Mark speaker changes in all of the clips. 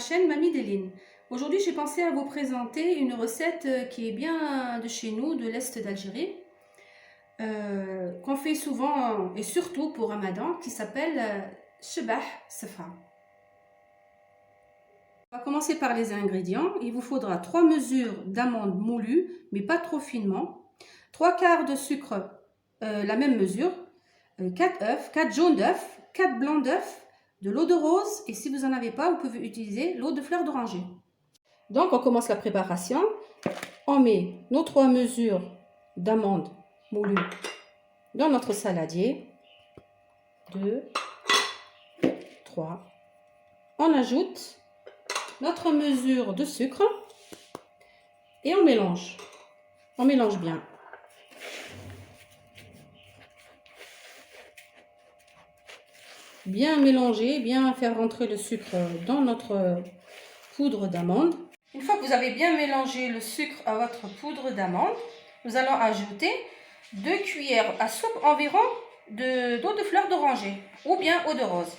Speaker 1: chaîne Mamie Deline. Aujourd'hui, j'ai pensé à vous présenter une recette qui est bien de chez nous, de l'Est d'Algérie, qu'on fait souvent et surtout pour Ramadan, qui s'appelle Chebah Sefa. On va commencer par les ingrédients. Il vous faudra 3 mesures d'amandes moulues, mais pas trop finement, 3 quarts de sucre, la même mesure, 4 œufs, 4 jaunes d'œufs, 4 blancs d'œufs, de l'eau de rose, et si vous n'en avez pas, vous pouvez utiliser l'eau de fleur d'oranger. Donc on commence la préparation. On met nos 3 mesures d'amandes moulues dans notre saladier. 2, 3. On ajoute notre mesure de sucre et on mélange. On mélange bien. Bien mélanger, bien faire rentrer le sucre dans notre poudre d'amande. Une fois que vous avez bien mélangé le sucre à votre poudre d'amande, nous allons ajouter 2 cuillères à soupe environ d'eau de fleur d'oranger ou bien eau de rose.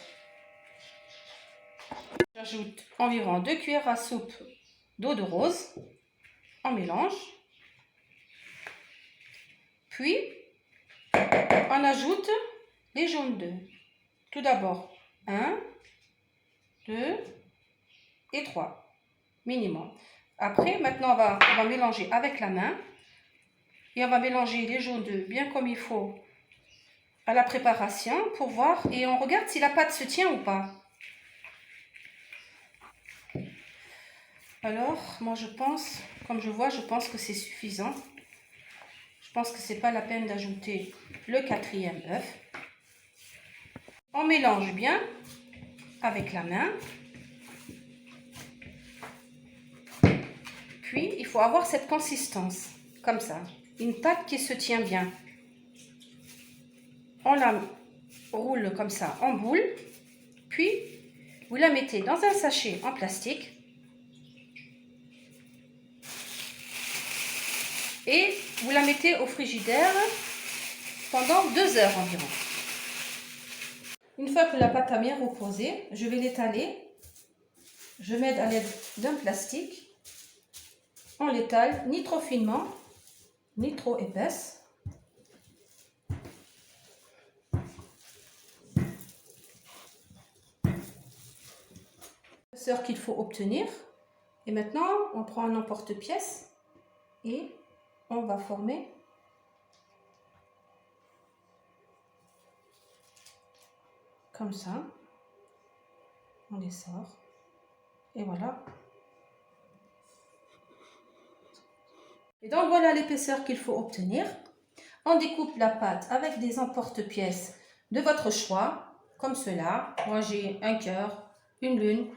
Speaker 1: J'ajoute environ 2 cuillères à soupe d'eau de rose. On mélange. Puis, on ajoute les jaunes d'œufs. Tout d'abord, 1, 2 et 3 minimum. Après, maintenant, on va mélanger avec la main. Et on va mélanger les jaunes d'œufs bien comme il faut à la préparation pour voir. Et on regarde si la pâte se tient ou pas. Alors, moi je pense, comme je vois, je pense que c'est suffisant. Je pense que c'est pas la peine d'ajouter le 4e œuf. On mélange bien avec la main. Puis, il faut avoir cette consistance, comme ça. Une pâte qui se tient bien. On la roule comme ça en boule. Puis, vous la mettez dans un sachet en plastique. Et vous la mettez au frigidaire pendant 2 heures environ. Une fois que la pâte a bien reposé, je vais l'étaler. Je mets à l'aide d'un plastique. On l'étale ni trop finement, ni trop épaisse. L'épaisseur qu'il faut obtenir. Et maintenant, on prend un emporte-pièce et on va former comme ça. On les sort. Et voilà. Et donc voilà l'épaisseur qu'il faut obtenir. On découpe la pâte avec des emporte-pièces de votre choix, comme cela. Moi j'ai un cœur, une lune,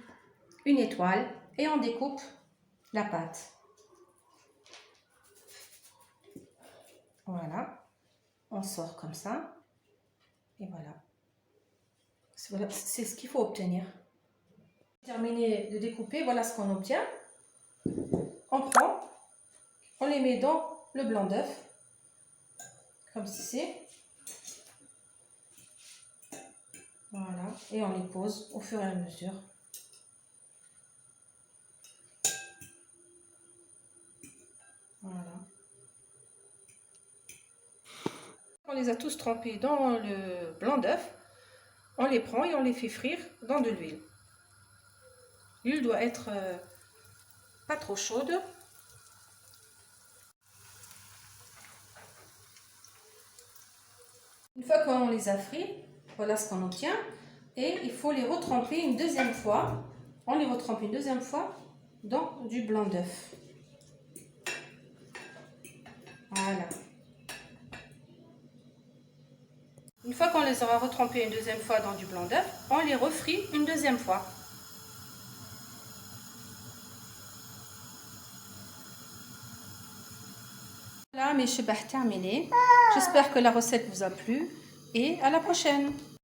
Speaker 1: une étoile, et on découpe la pâte. Voilà, on sort comme ça, et voilà. C'est ce qu'il faut obtenir. Terminé de découper, voilà ce qu'on obtient. On prend, on les met dans le blanc d'œuf, comme ceci. Voilà, et on les pose au fur et à mesure. Voilà. On les a tous trempés dans le blanc d'œuf. On les prend et on les fait frire dans de l'huile. L'huile doit être pas trop chaude. Une fois qu'on les a frits, voilà ce qu'on obtient. Et il faut les retremper une deuxième fois. On les retrempe une deuxième fois dans du blanc d'œuf. Voilà. Une fois qu'on les aura retrempés une deuxième fois dans du blanc d'œuf, on les refrit une deuxième fois. Voilà mes chebah terminés. J'espère que la recette vous a plu et à la prochaine.